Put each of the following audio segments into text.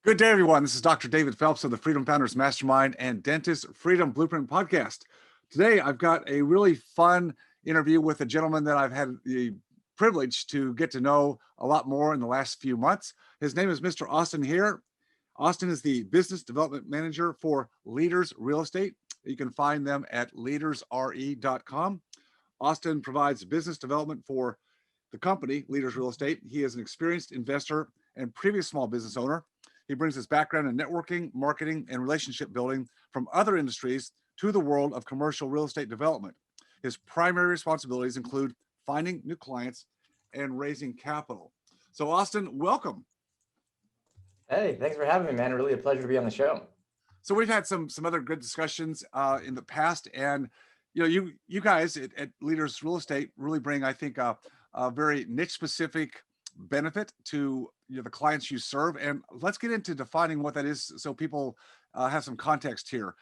Good day, everyone. This is Dr. David Phelps of the Freedom Founders Mastermind and Dentist Freedom Blueprint Podcast. Today, I've got a really fun interview with a gentleman that I've had the privilege to get to know a lot more in the last few months. His name is Mr. Austin here. Austin is the Business Development Manager for Leaders Real Estate. You can find them at leadersre.com. Austin provides business development for the company, Leaders Real Estate. He is an experienced investor and previous small business owner. He brings his background in networking, marketing, and relationship building from other industries to the world of commercial real estate development. His primary responsibilities include finding new clients and raising capital. So, Austin, welcome. Hey, thanks for having me, man. Really a pleasure to be on the show. So we've had some other good discussions in the past, and you guys at Leaders Real Estate really bring, I think, a very niche specific benefit to the clients you serve. And let's get into defining what that is so people have some context here.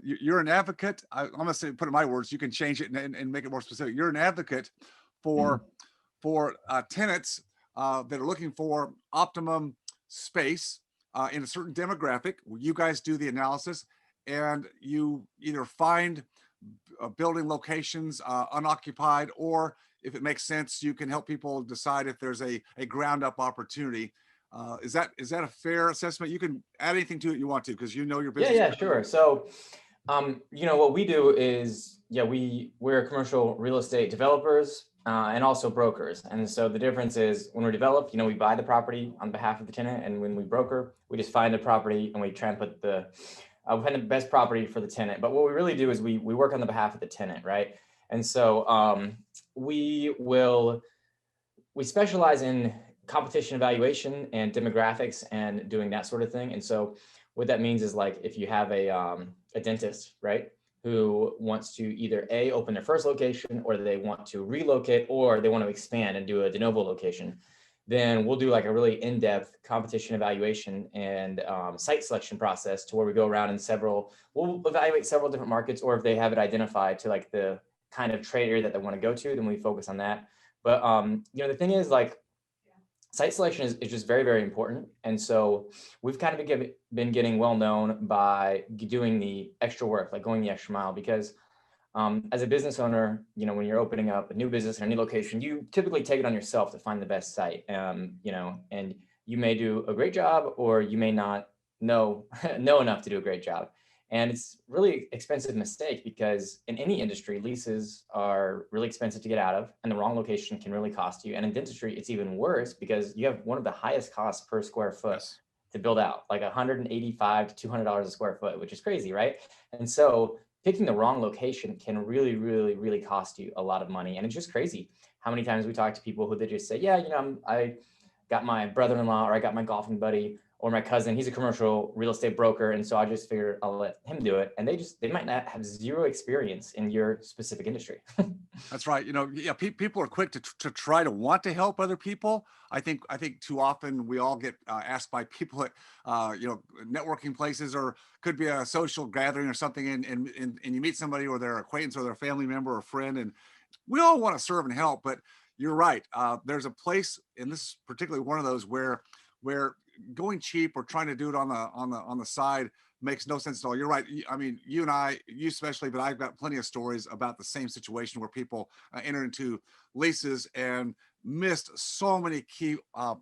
You're an advocate. I'm going to say, put it in my words, you can change it and make it more specific. You're an advocate for tenants that are looking for optimum space in a certain demographic. You guys do the analysis and you either find building locations unoccupied, or if it makes sense, you can help people decide if there's a ground up opportunity. Is that a fair assessment? You can add anything to it you want to, because you know your business. Yeah, sure. So, what we do is, we're commercial real estate developers and also brokers. And so the difference is when we develop, we buy the property on behalf of the tenant, and when we broker, we just find the property and we try and put we find the best property for the tenant. But what we really do is we work on the behalf of the tenant, right? And so we specialize in competition evaluation and demographics and doing that sort of thing. And so what that means is, like, if you have a dentist, right, who wants to either open their first location, or they want to relocate, or they want to expand and do a de novo location, then we'll do like a really in-depth competition evaluation and site selection process, to where we go around we'll evaluate several different markets, or if they have it identified to like the kind of trade area that they want to go to, then we focus on that. But the thing is, like, site selection is just very, very important. And so we've kind of been getting well known by doing the extra work, like going the extra mile, because as a business owner, when you're opening up a new business in a new location, you typically take it on yourself to find the best site, and you may do a great job, or you may not know enough to do a great job. And it's really expensive mistake, because in any industry, leases are really expensive to get out of, and the wrong location can really cost you. And in dentistry, it's even worse, because you have one of the highest costs per square foot to build out, like $185 to $200 a square foot, which is crazy, right? And so picking the wrong location can really, really, really cost you a lot of money. And it's just crazy how many times we talk to people who they just say, I got my brother-in-law, or I got my golfing buddy, or my cousin, he's a commercial real estate broker, and so I just figured I'll let him do it. And they might not have zero experience in your specific industry. That's right. People are quick to try to want to help other people. I think too often we all get asked by people at networking places, or could be a social gathering or something, and you meet somebody, or their acquaintance, or their family member or friend, and we all want to serve and help. But you're right. There's a place, and this is particularly one of those where going cheap or trying to do it on the side makes no sense at all. You're right. I mean, you especially, but I've got plenty of stories about the same situation where people enter into leases and missed so many key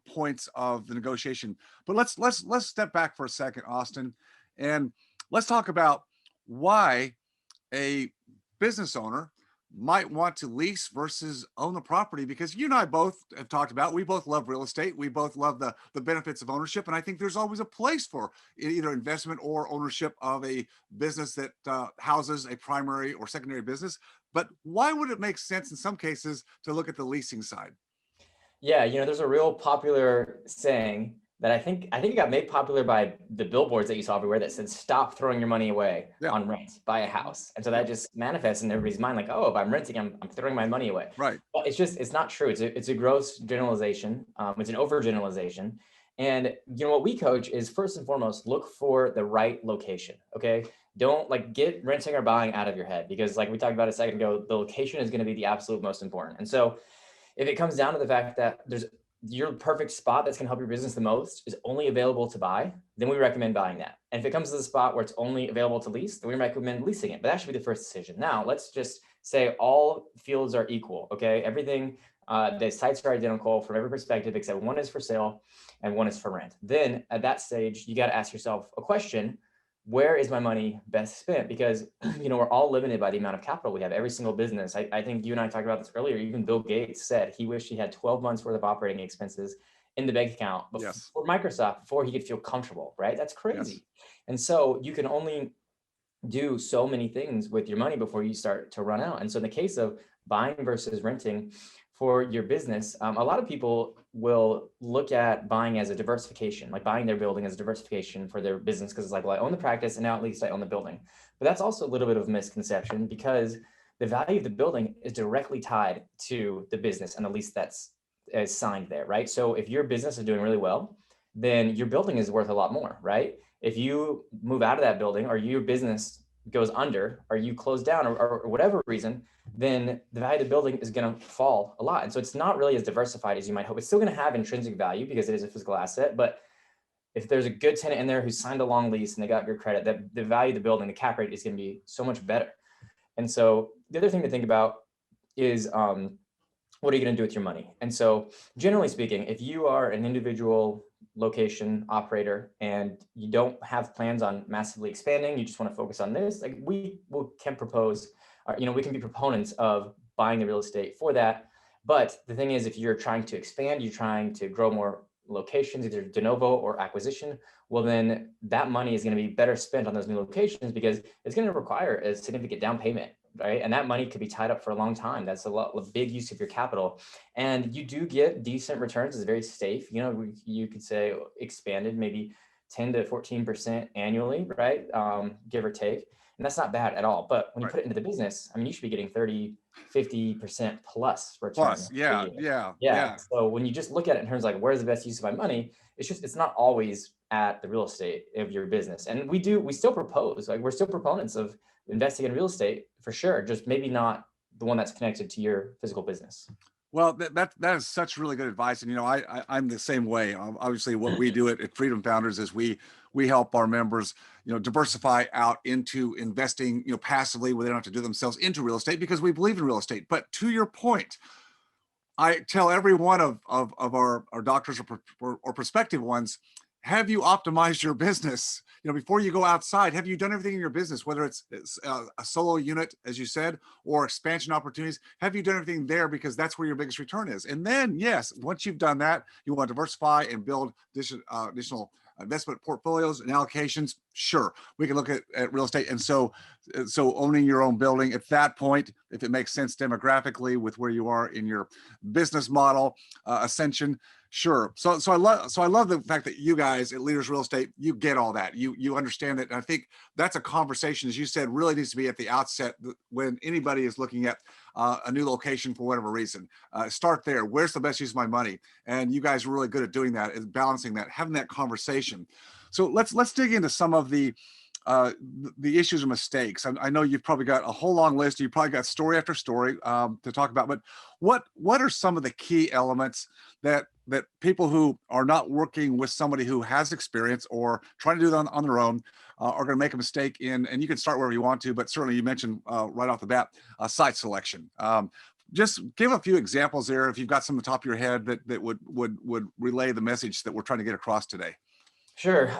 points of the negotiation. But let's step back for a second, Austin, and let's talk about why a business owner might want to lease versus own the property, because you and I both have talked about, we both love real estate. We both love the benefits of ownership. And I think there's always a place for either investment or ownership of a business that houses a primary or secondary business. But why would it make sense in some cases to look at the leasing side? Yeah, there's a real popular saying that I think it got made popular by the billboards that you saw everywhere that said, "Stop throwing your money away on rent, buy a house." And so that just manifests in everybody's mind, like, oh, if I'm renting, I'm throwing my money away. Right. But it's not true. It's a gross generalization. It's an overgeneralization. And what we coach is, first and foremost, look for the right location. Okay. Don't get renting or buying out of your head, because like we talked about a second ago, the location is going to be the absolute most important. And so if it comes down to the fact that there's your perfect spot that's going to help your business the most is only available to buy, then we recommend buying that. And if it comes to the spot where it's only available to lease, then we recommend leasing it. But that should be the first decision. Now, let's just say all fields are equal. Okay. Everything, the sites are identical from every perspective, except one is for sale and one is for rent. Then at that stage, you got to ask yourself a question: where is my money best spent? Because, we're all limited by the amount of capital we have. Every single business. I think you and I talked about this earlier. Even Bill Gates said he wished he had 12 months worth of operating expenses in the bank account Yes. for Microsoft before he could feel comfortable, right? That's crazy. Yes. And so you can only do so many things with your money before you start to run out. And so in the case of buying versus renting for your business, a lot of people will look at buying as a diversification, like buying their building as a diversification for their business, because it's like, well, I own the practice and now at least I own the building. But that's also a little bit of a misconception, because the value of the building is directly tied to the business and the lease that's signed there, right? So if your business is doing really well, then your building is worth a lot more, right? If you move out of that building, or your business goes under, or you close down, or whatever reason, then the value of the building is going to fall a lot. And so it's not really as diversified as you might hope. It's still going to have intrinsic value because it is a physical asset. But if there's a good tenant in there who signed a long lease and they got good credit, that the value of the building, the cap rate, is going to be so much better. And so the other thing to think about is, what are you going to do with your money? And so generally speaking, if you are an individual location operator and you don't have plans on massively expanding, you just want to focus on this, like can propose, we can be proponents of buying the real estate for that. But the thing is, if you're trying to expand, you're trying to grow more locations, either de novo or acquisition, well, then that money is going to be better spent on those new locations, because it's going to require a significant down payment, right? And that money could be tied up for a long time. That's a big use of your capital. And you do get decent returns. It's very safe. You could say expanded maybe 10 to 14% annually, right? Give or take. And that's not bad at all. But when you put it into the business, I mean, you should be getting 30, 50% plus return. Plus, yeah. Yeah. So when you just look at it in terms of like, where's the best use of my money? It's not always at the real estate of your business. And we still propose, like, we're still proponents of investing in real estate for sure, just maybe not the one that's connected to your physical business. Well, that is such really good advice. And, I'm the same way. Obviously, what we do at Freedom Founders is we help our members, diversify out into investing, passively, where they don't have to do themselves, into real estate, because we believe in real estate. But to your point, I tell every one of our doctors or prospective ones, have you optimized your business? Before you go outside, have you done everything in your business, whether it's a solo unit, as you said, or expansion opportunities? Have you done everything there? Because that's where your biggest return is. And then, yes, once you've done that, you want to diversify and build additional investment portfolios and allocations. Sure, we can look at real estate. And so owning your own building at that point, if it makes sense demographically with where you are in your business model ascension, sure. So I love the fact that you guys at Leaders Real Estate, you get all that. You understand that. And I think that's a conversation, as you said, really needs to be at the outset when anybody is looking at a new location for whatever reason. Start there. Where's the best use of my money? And you guys are really good at doing that, is balancing that, having that conversation. So let's dig into some of the issues or mistakes. I know you've probably got a whole long list. You've probably got story after story to talk about, but what are some of the key elements that people who are not working with somebody who has experience or trying to do that on their own are going to make a mistake in? And you can start wherever you want to, but certainly you mentioned right off the bat, site selection. Just give a few examples there, if you've got some on the top of your head that would relay the message that we're trying to get across today. Sure.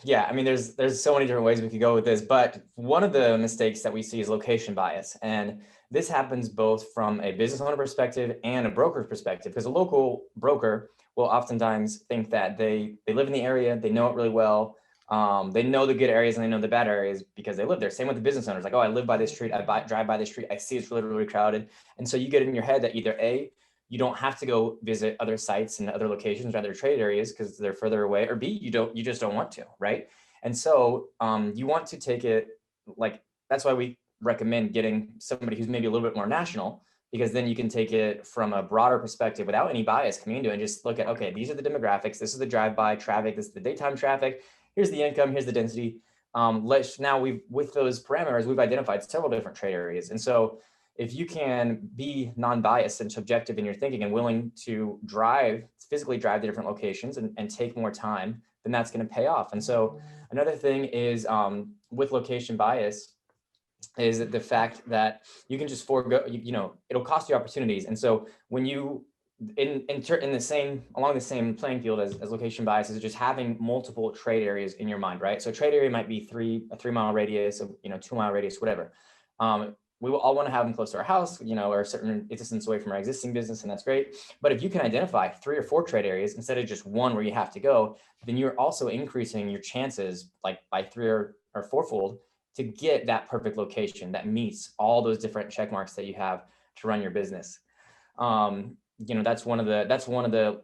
Yeah, I mean, there's so many different ways we could go with this, but one of the mistakes that we see is location bias. And this happens both from a business owner perspective and a broker's perspective, because a local broker will oftentimes think that they live in the area, they know it really well. They know the good areas and they know the bad areas because they live there. Same with the business owners. Like, oh, I live by this street, drive by this street, I see it's really, really crowded. And so you get in your head that either A, you don't have to go visit other sites and other locations or other trade areas because they're further away, or B, you just don't want to, right? And so you want to take it, like, that's why we recommend getting somebody who's maybe a little bit more national, because then you can take it from a broader perspective without any bias coming into it and just look at, okay, these are the demographics, this is the drive-by traffic, this is the daytime traffic, here's the income, here's the density. With those parameters, we've identified several different trade areas. And so if you can be non-biased and subjective in your thinking and willing to physically drive to different locations and take more time, then that's going to pay off. And so another thing is with location bias is the fact that you can just forego, it'll cost you opportunities. And so when you along the same playing field as location bias is just having multiple trade areas in your mind, right? So a trade area might be a 3 mile radius, 2 mile radius, whatever. We will all want to have them close to our house, or a certain distance away from our existing business, and that's great. But if you can identify 3 or 4 trade areas instead of just one where you have to go, then you're also increasing your chances like by 3 or 4-fold to get that perfect location that meets all those different check marks that you have to run your business. That's one of the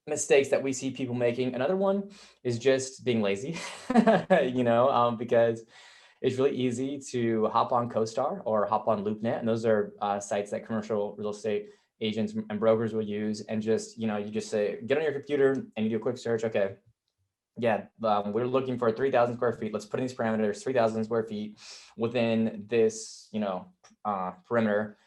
mistakes that we see people making. Another one is just being lazy, because it's really easy to hop on CoStar or hop on LoopNet. And those are sites that commercial real estate agents and brokers will use. And just, you just say, get on your computer and you do a quick search. Okay. Yeah, we're looking for 3,000 square feet. Let's put in these parameters, 3,000 square feet within this, perimeter.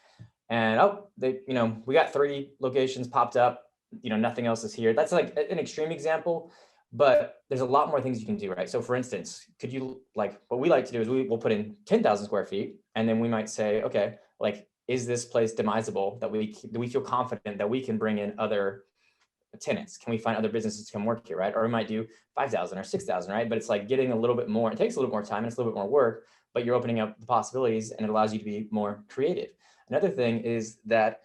And we got 3 locations popped up. Nothing else is here. That's like an extreme example, but there's a lot more things you can do, right? So for instance, could you what we like to do is we'll put in 10,000 square feet, and then we might say, okay, is this place demisable? Do we feel confident that we can bring in other tenants? Can we find other businesses to come work here, right? Or we might do 5,000 or 6,000, right? But it's like getting a little bit more. It takes a little bit more time and it's a little bit more work, but you're opening up the possibilities and it allows you to be more creative. Another thing is that,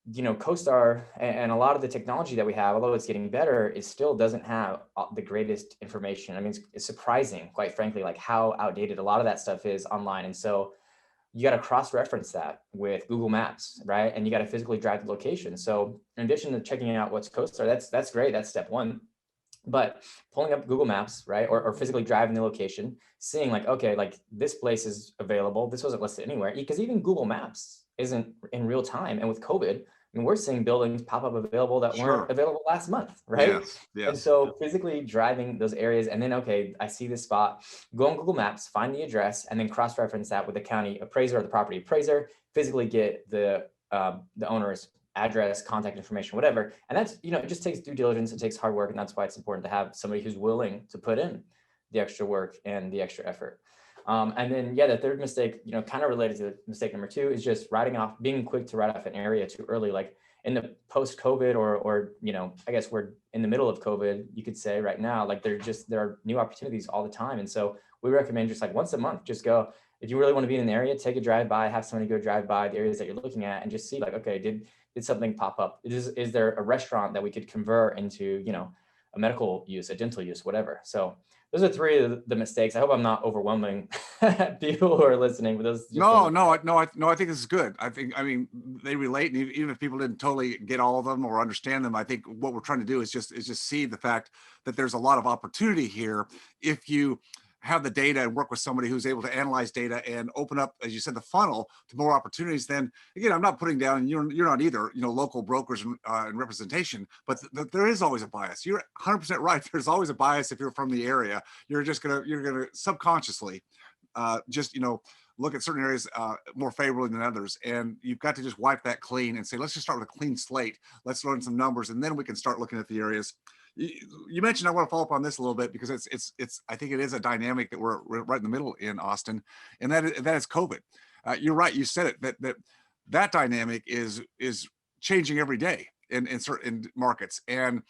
CoStar and a lot of the technology that we have, although it's getting better, it still doesn't have the greatest information. I mean, it's surprising, quite frankly, how outdated a lot of that stuff is online. And so you got to cross-reference that with Google Maps, right? And you got to physically drive the location. So in addition to checking out what's CoStar, that's great. That's step one. But pulling up Google Maps, right? Or physically driving the location, seeing okay, this place is available. This wasn't listed anywhere, because even Google Maps isn't in real time. And with COVID, I mean, we're seeing buildings pop up available that weren't available last month, right? Yes. And so physically driving those areas, and then, okay, I see this spot, go on Google Maps, find the address, and then cross-reference that with the county appraiser or the property appraiser, physically get the owner's address, contact information, whatever. And that's, it just takes due diligence. It takes hard work. And that's why it's important to have somebody who's willing to put in the extra work and the extra effort. And then, the third mistake, kind of related to mistake number 2 is just being quick to write off an area too early. Like in the post-COVID or, I guess we're in the middle of COVID, you could say right now, there are new opportunities all the time. And so we recommend just once a month, just go, if you really want to be in an area, take a drive by, have somebody go drive by the areas that you're looking at and just see okay, did something pop up? Is there a restaurant that we could convert into, a medical use, a dental use, whatever. So those are 3 of the mistakes. I hope I'm not overwhelming people who are listening, but those. I think this is good. I mean, they relate, and even if people didn't totally get all of them or understand them, I think what we're trying to do is just see the fact that there's a lot of opportunity here if you have the data and work with somebody who's able to analyze data and open up, as you said, the funnel to more opportunities. Then again, I'm not putting down, and you're not either, local brokers and representation, but there is always a bias. You're 100% right. There's always a bias if you're from the area. You're gonna subconsciously look at certain areas more favorably than others. And you've got to just wipe that clean and say, let's just start with a clean slate. Let's learn some numbers, and then we can start looking at the areas. You mentioned, I want to follow up on this a little bit because it's I think it is a dynamic that we're right in the middle in Austin, and that is COVID. You're right. You said it, that dynamic is changing every day in certain markets, and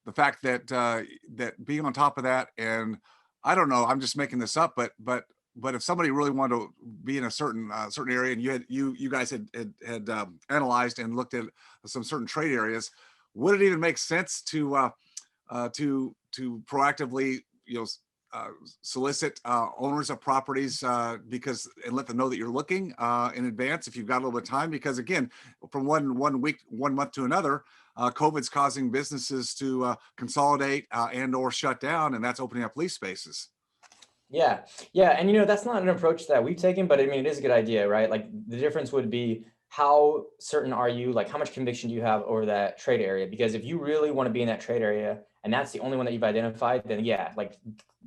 the fact that that being on top of that, and I don't know, I'm just making this up, but if somebody really wanted to be in a certain area, and you guys had analyzed and looked at some certain trade areas, would it even make sense to proactively solicit owners of properties and let them know that you're looking in advance if you've got a little bit of time? Because again, from one month to another, COVID's causing businesses to consolidate and or shut down, and that's opening up lease spaces. Yeah. And that's not an approach that we've taken, but I mean, it is a good idea, right? The difference would be, how certain are you, how much conviction do you have over that trade area? Because if you really want to be in that trade area and that's the only one that you've identified, then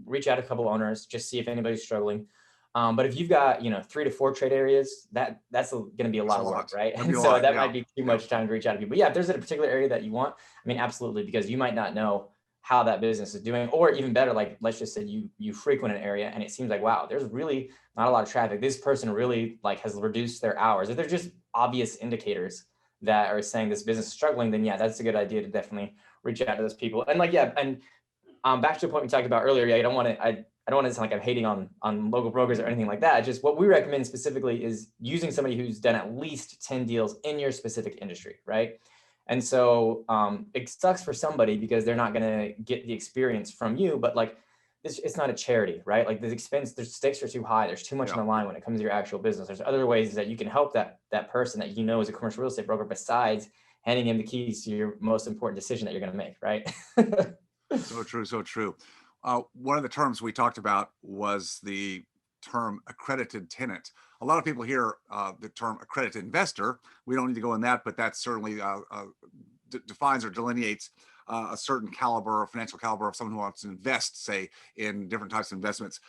reach out to a couple owners, just see if anybody's struggling. But if you've got, 3 to 4 trade areas, that's going to be a lot of work, right? That'd be And a so lot, that yeah. might be too much time to reach out to people. But yeah, if there's a particular area that you want, I mean, absolutely, because you might not know how that business is doing, or even better, like let's just say you frequent an area and it seems like, wow, there's really not a lot of traffic. This person really like has reduced their hours. If they're just obvious indicators that are saying this business is struggling, then yeah, that's a good idea to definitely reach out to those people. And like, yeah, and back to the point we talked about earlier, yeah, I don't want to sound like I'm hating on local brokers or anything like that. Just what we recommend specifically is using somebody who's done at least 10 deals in your specific industry, right? And so it sucks for somebody because they're not going to get the experience from you, but like it's not a charity, right? Like the stakes are too high. There's too much on the line when it comes to your actual business. There's other ways that you can help that person that you know is a commercial real estate broker besides handing him the keys to your most important decision that you're going to make, right? So true, so true. One of the terms we talked about was the term accredited tenant. A lot of people hear the term accredited investor. We don't need to go in that, but that certainly defines or delineates a certain caliber or financial caliber of someone who wants to invest, say, in different types of investments.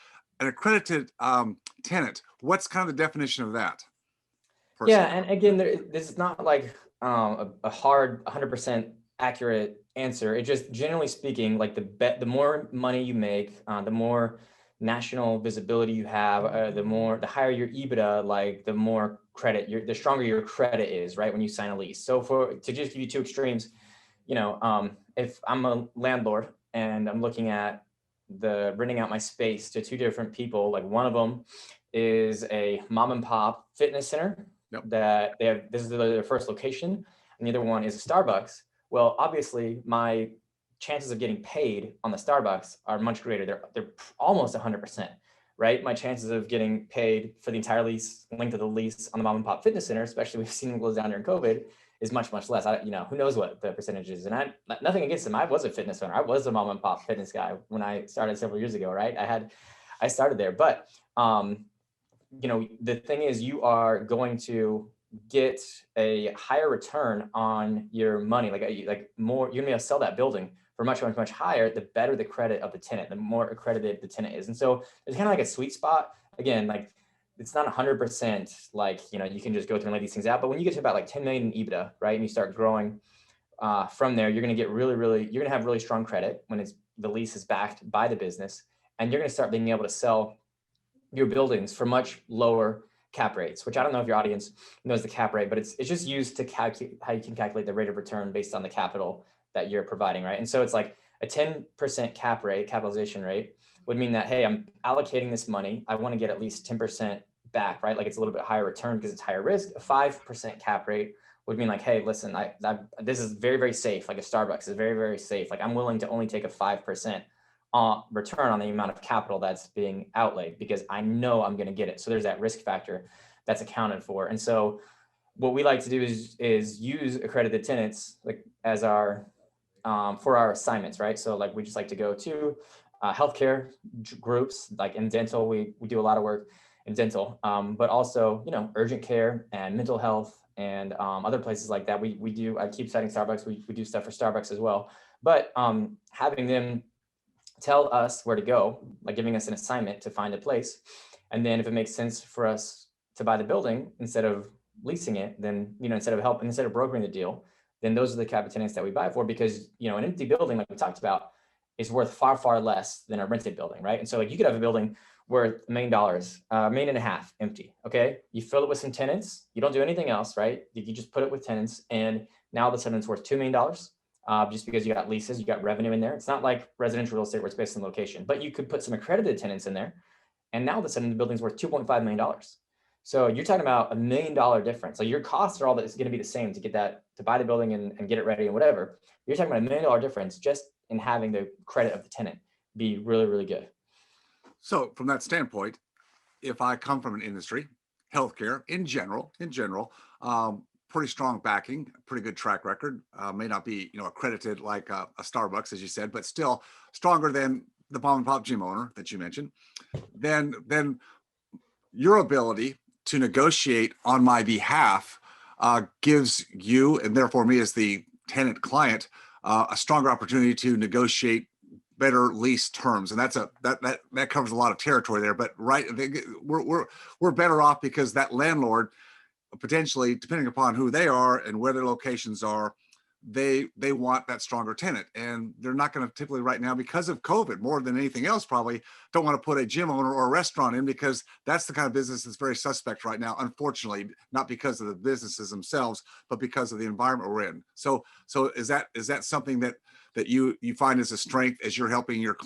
An accredited tenant, what's kind of the definition of that? Yeah, and again, this is not like a hard 100% accurate answer. It just, generally speaking, like the more money you make, the more national visibility you have, the higher your EBITDA, like the more credit, the stronger your credit is, right? When you sign a lease. So to just give you two extremes, if I'm a landlord and I'm looking at renting out my space to two different people, like one of them is a mom and pop fitness center. Yep. That this is their first location, and the other one is a Starbucks. Well, obviously my chances of getting paid on the Starbucks are much greater. They're almost 100%, right? My chances of getting paid for the entire length of the lease on the mom and pop fitness center, especially we've seen them close down during COVID, is much, much less. Who knows what the percentage is. And nothing against them. I was a fitness owner. I was a mom and pop fitness guy when I started several years ago, right? I started there, but the thing is, you are going to get a higher return on your money, like more, you're gonna be able to sell that building for much, much, much higher, the better the credit of the tenant, the more accredited the tenant is. And so there's kind of like a sweet spot. Again, like it's not 100% like, you can just go through and lay these things out, but when you get to about like 10 million in EBITDA, right, and you start growing from there, you're gonna get you're gonna have really strong credit when the lease is backed by the business, and you're gonna start being able to sell your buildings for much lower cap rates, which I don't know if your audience knows the cap rate, but it's just used to calculate how you can calculate the rate of return based on the capital that you're providing, right? And so it's like a 10% capitalization rate would mean that, hey, I'm allocating this money. I want to get at least 10% back, right? Like it's a little bit higher return because it's higher risk. A 5% cap rate would mean like, hey, listen, this is very, very safe. Like a Starbucks is very, very safe. Like I'm willing to only take a 5% return on the amount of capital that's being outlaid because I know I'm going to get it. So there's that risk factor that's accounted for. And so what we like to do is use accredited tenants like as our for our assignments, right? So like we just like to go to healthcare groups, like in dental, we do a lot of work in dental, but also urgent care and mental health and other places like that. We do. I keep citing Starbucks. We do stuff for Starbucks as well, but having them tell us where to go, like giving us an assignment to find a place. And then if it makes sense for us to buy the building instead of leasing it, then, instead of brokering the deal, then those are the type of tenants that we buy for, because, an empty building, like we talked about, is worth far, far less than a rented building, right? And so like you could have a building worth $1 million, $1.5 million empty, okay? You fill it with some tenants, you don't do anything else, right? You just put it with tenants, and now the tenant's worth $2 million. Just because you got leases, you got revenue in there. It's not like residential real estate where it's based on location, but you could put some accredited tenants in there, and now all of a sudden the building's worth $2.5 million. So you're talking about $1 million difference. So your costs are all that's going to be the same to buy the building and get it ready and whatever. You're talking about $1 million difference just in having the credit of the tenant be really, really good. So from that standpoint, if I come from an industry, healthcare in general, pretty strong backing, pretty good track record, may not be, accredited like a Starbucks, as you said, but still stronger than the mom and pop gym owner that you mentioned, then your ability to negotiate on my behalf gives you, and therefore me as the tenant client, a stronger opportunity to negotiate better lease terms, and that covers a lot of territory there. But right, we're better off because that landlord potentially, depending upon who they are and where their locations are, they want that stronger tenant, and they're not going to typically right now, because of COVID more than anything else, probably don't want to put a gym owner or a restaurant in, because that's the kind of business that's very suspect right now, unfortunately, not because of the businesses themselves, but because of the environment we're in. So is that something that you find as a strength as you're helping your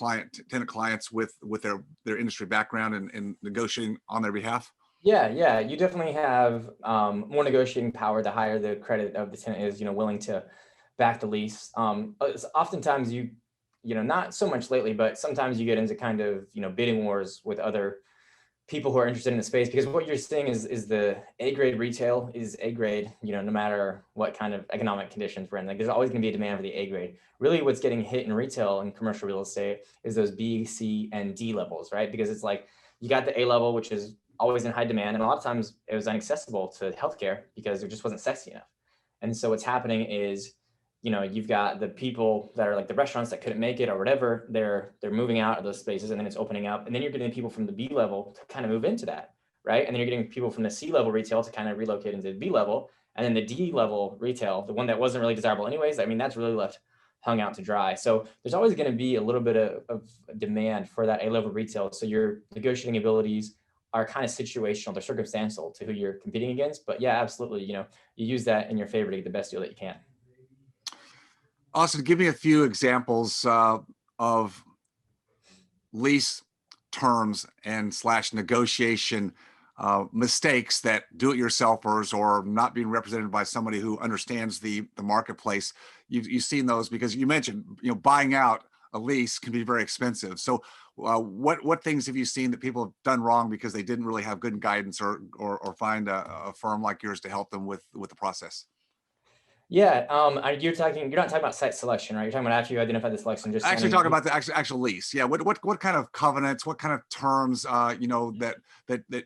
tenant clients with their industry background and negotiating on their behalf? Yeah, you definitely have more negotiating power the higher the credit of the tenant is, willing to back the lease. Oftentimes not so much lately, but sometimes you get into kind of, bidding wars with other people who are interested in the space, because what you're seeing is the A grade retail is A grade, no matter what kind of economic conditions we're in. Like, there's always going to be a demand for the A grade. Really, what's getting hit in retail and commercial real estate is those B, C, and D levels, right? Because it's like you got the A level, which is always in high demand, and a lot of times it was inaccessible to healthcare because it just wasn't sexy enough. And so what's happening is, you've got the people that are like the restaurants that couldn't make it or whatever, they're moving out of those spaces, and then it's opening up, and then you're getting people from the B level to kind of move into that, right? And then you're getting people from the C level retail to kind of relocate into the B level, and then the D level retail, the one that wasn't really desirable anyways, I mean, that's really left hung out to dry. So there's always going to be a little bit of demand for that A level retail. So your negotiating abilities are kind of situational, they're circumstantial to who you're competing against. But yeah, absolutely, you use that in your favor to get the best deal that you can. Austin, give me a few examples of lease terms and / negotiation mistakes that do-it-yourselfers or not being represented by somebody who understands the marketplace. You've seen those, because you mentioned, buying out a lease can be very expensive. So what things have you seen that people have done wrong because they didn't really have good guidance or find a firm like yours to help them with the process? Yeah, you're not talking about site selection, right? You're talking about after you identify the selection, just Actually talking about the actual lease. Yeah. What kind of covenants, what kind of terms, that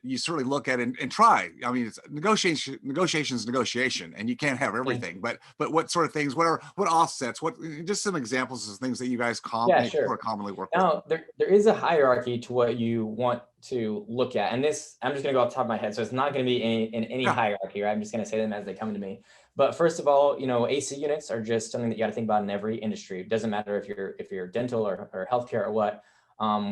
you certainly look at and try. I mean, it's negotiation is negotiation, and you can't have everything, but what sort of things, what offsets, just some examples of things that you guys sure. commonly work with. Now, there is a hierarchy to what you want to look at. And this, I'm just going to go off the top of my head. So it's not going to be in any hierarchy, right? I'm just going to say them as they come to me. But first of all, AC units are just something that you got to think about in every industry. It doesn't matter if you're dental or healthcare or what.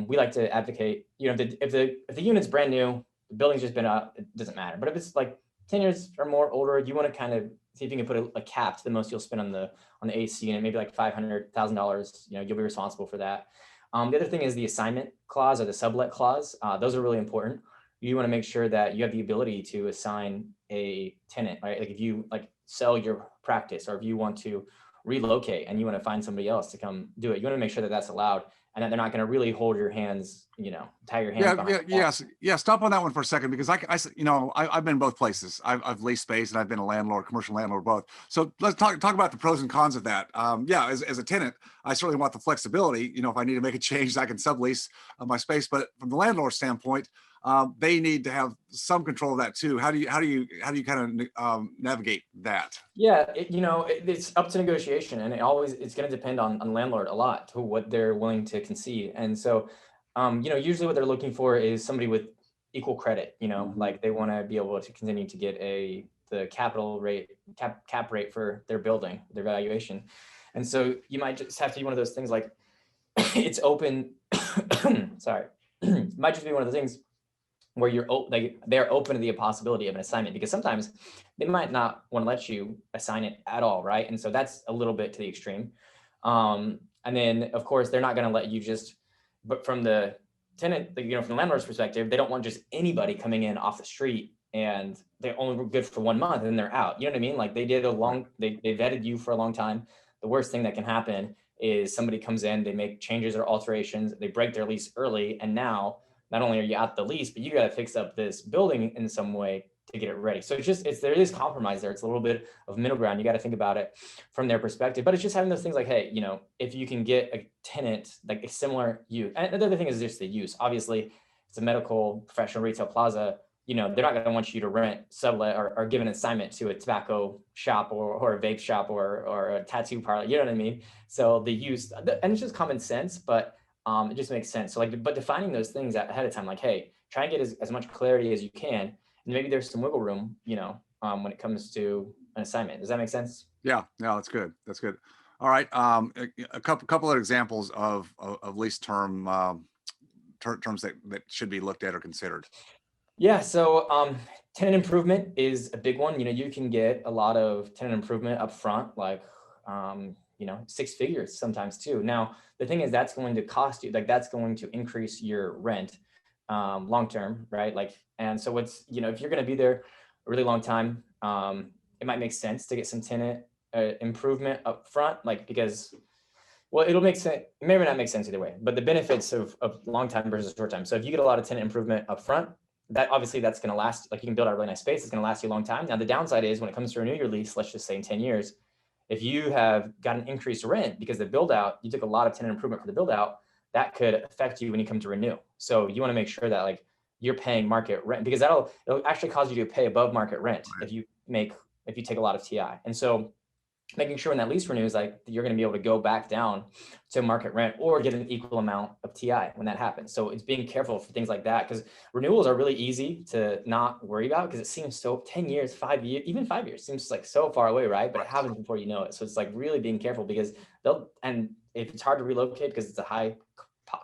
We like to advocate, if the unit's brand new, the building's just been up, it doesn't matter. But if it's like 10 years or more older, you want to kind of see if you can put a cap to the most you'll spend on the AC unit, maybe like $500,000. You'll be responsible for that. The other thing is the assignment clause or the sublet clause. Those are really important. You want to make sure that you have the ability to assign a tenant, right? Like if you sell your practice, or if you want to relocate and you want to find somebody else to come do it, you want to make sure that that's allowed, and that they're not going to really hold your hands, tie your hands. Yeah. Stop on that one for a second, because I've been both places. I've leased space and I've been a landlord, commercial landlord, both. So let's talk about the pros and cons of that. As a tenant, I certainly want the flexibility. If I need to make a change, I can sublease my space. But from the landlord standpoint, they need to have some control of that too. How do you kind of navigate that? Yeah, it's up to negotiation, and it's going to depend on landlord a lot to what they're willing to concede. And so, usually what they're looking for is somebody with equal credit. Like they want to be able to continue to get the capital rate cap rate for their building, their valuation. And so you might just have to be one of those things like it's open. Sorry, it might just be one of the things where they're open to the possibility of an assignment, because sometimes they might not want to let you assign it at all, right? And so that's a little bit to the extreme. And then of course they're not going to let you but from the tenant, from the landlord's perspective, they don't want just anybody coming in off the street and they only were good for 1 month and they're out. You know what I mean? Like they vetted you for a long time. The worst thing that can happen is somebody comes in, they make changes or alterations, they break their lease early, and now not only are you out the lease, but you got to fix up this building in some way to get it ready. So there is compromise there. It's a little bit of middle ground. You got to think about it from their perspective, but it's just having those things like, hey, if you can get a tenant, like a similar use. And the other thing is just the use. Obviously, it's a medical professional retail plaza. they're not going to want you to rent, sublet, or give an assignment to a tobacco shop or a vape shop or a tattoo parlor. You know what I mean? So the use, and it's just common sense, but it just makes sense. So like, but defining those things ahead of time, like, hey, try and get as much clarity as you can. And maybe there's some wiggle room, when it comes to an assignment. Does that make sense? Yeah, no, that's good. That's good. All right. A couple of examples of lease terms that should be looked at or considered. Yeah, so tenant improvement is a big one. You can get a lot of tenant improvement up front, like 6 figures sometimes too. Now, the thing is that's going to cost you, like that's going to increase your rent long term, right? Like, and so if you're going to be there a really long time, it might make sense to get some tenant improvement up front, like because well, it'll make sense. It may or may not make sense either way, but the benefits of long time versus short time. So if you get a lot of tenant improvement up front, that obviously that's going to last, like you can build out a really nice space. It's going to last you a long time. Now, the downside is when it comes to renew your lease, let's just say in 10 years, if you have got an increased rent because the build out, you took a lot of tenant improvement for the build out, that could affect you when you come to renew. So you want to make sure that like you're paying market rent, because it'll actually cause you to pay above market rent if you take a lot of TI. And so making sure when that lease renews, like you're going to be able to go back down to market rent or get an equal amount of TI when that happens. So it's being careful for things like that, because renewals are really easy to not worry about because it seems so 10 years, 5 years, even 5 years seems like so far away, right? But it happens before you know it. So it's like really being careful because and if it's hard to relocate because it's a high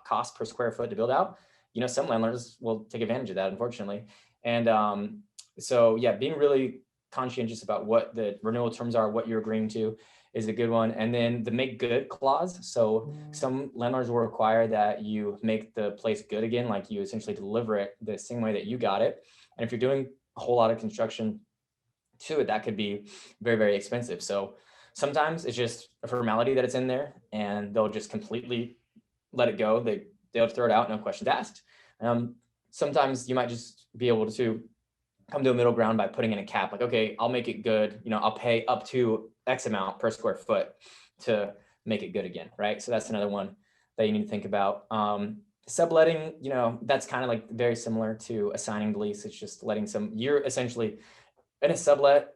cost per square foot to build out, some landlords will take advantage of that, unfortunately. And so yeah, being really conscientious about what the renewal terms are, what you're agreeing to is a good one. And then the make good clause. So some landlords will require that you make the place good again, like you essentially deliver it the same way that you got it. And if you're doing a whole lot of construction to it, that could be very, very expensive. So sometimes it's just a formality that it's in there and they'll just completely let it go. They'll throw it out, no questions asked. Sometimes you might just be able to come to a middle ground by putting in a cap, like, okay, I'll make it good. I'll pay up to X amount per square foot to make it good again, right? So that's another one that you need to think about. Subletting, that's kind of like very similar to assigning the lease. It's just you're essentially in a sublet,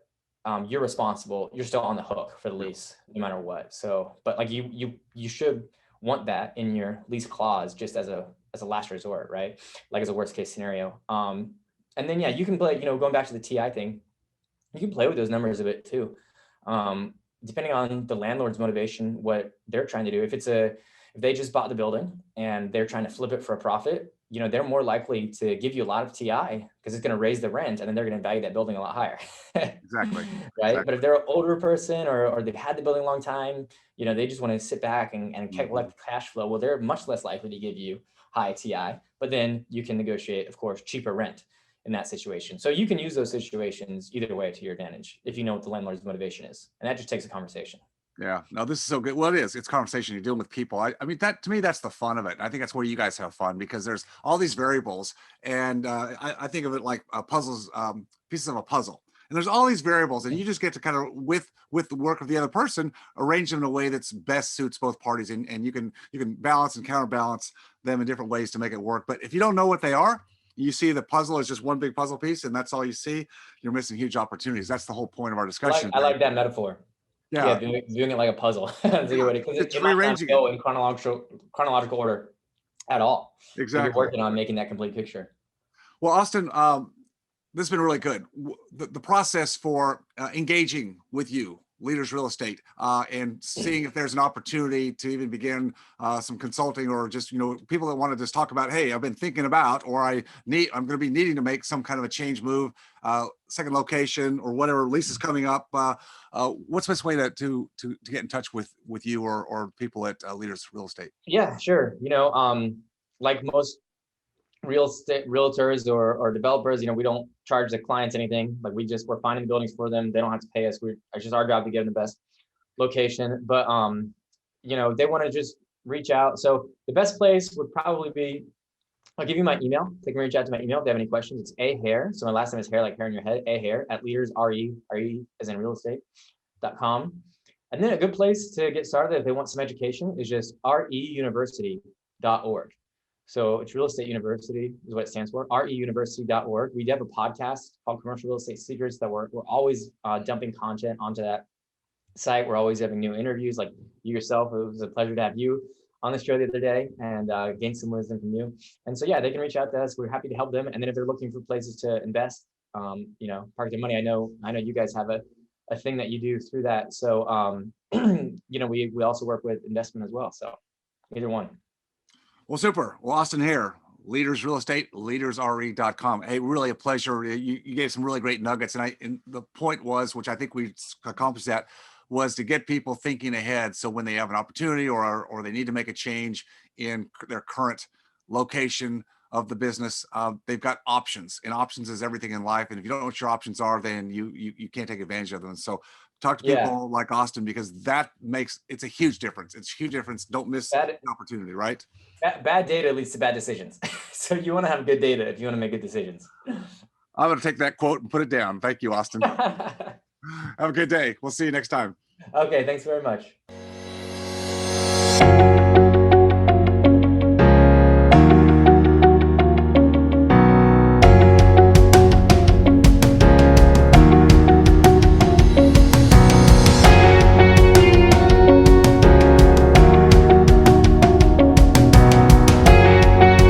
you're responsible. You're still on the hook for the lease no matter what. So, but like you should want that in your lease clause just as a last resort, right? Like as a worst case scenario. And then, yeah, you can play, going back to the TI thing, you can play with those numbers a bit too. Depending on the landlord's motivation, what they're trying to do. If they just bought the building and they're trying to flip it for a profit, they're more likely to give you a lot of TI because it's going to raise the rent and then they're going to value that building a lot higher. Exactly. Right. Exactly. But if they're an older person or they've had the building a long time, they just want to sit back and collect cash flow. Well, they're much less likely to give you high TI, but then you can negotiate, of course, cheaper rent in that situation. So you can use those situations either way to your advantage if you know what the landlord's motivation is. And that just takes a conversation. Yeah, no, this is so good. Well, it is. It's conversation. You're dealing with people. I mean, that to me, that's the fun of it. I think that's where you guys have fun because there's all these variables, and I think of it like puzzles, pieces of a puzzle. And there's all these variables, and you just get to kind of with the work of the other person, arrange them in a way that's best suits both parties, and you can balance and counterbalance them in different ways to make it work. But if you don't know what they are, you see the puzzle is just one big puzzle piece, and that's all you see. You're missing huge opportunities. That's the whole point of our discussion. I like that metaphor. Yeah, viewing it like a puzzle. Because it's it might not rearranging go it. in chronological order at all. If you're Exactly. working on making that complete picture. Well, Austin, this has been really good. The process for engaging with you, Leaders Real Estate, and seeing if there's an opportunity to even begin some consulting, or just people that want to just talk about, hey, I've been thinking about, or I'm going to be needing to make some kind of a change move, second location, or whatever lease is coming up. What's the best way to get in touch with you or people at Leaders Real Estate? Yeah, sure. Like most real estate realtors or developers, we don't charge the clients anything. Like we're finding the buildings for them. They don't have to pay us. It's just our job to get them the best location. But they want to just reach out. So the best place would probably be, I'll give you my email. They can reach out to my email if they have any questions. It's ahair. So my last name is hair, like hair in your head, ahair at leaders, RE as in real estate.com. And then a good place to get started if they want some education is just reuniversity.org. So it's Real Estate University is what it stands for, reuniversity.org. We do have a podcast called Commercial Real Estate Secrets that we're always dumping content onto that site. We're always having new interviews, like you yourself. It was a pleasure to have you on the show the other day and gain some wisdom from you. And so, yeah, they can reach out to us. We're happy to help them. And then if they're looking for places to invest, park their money, I know you guys have a thing that you do through that. So, we also work with investment as well. So either one. Well, super. Well, Austin here, Leaders Real Estate, leadersre.com. Hey, really a pleasure. You gave some really great nuggets. And the point was, which I think we accomplished that, was to get people thinking ahead. So when they have an opportunity or they need to make a change in their current location of the business, they've got options, and options is everything in life. And if you don't know what your options are, then you can't take advantage of them. So talk to people like Austin, because it's a huge difference. It's a huge difference. Don't miss an opportunity, right? Bad data leads to bad decisions. So you want to have good data if you want to make good decisions. I'm going to take that quote and put it down. Thank you, Austin. Have a good day. We'll see you next time. Okay, thanks very much.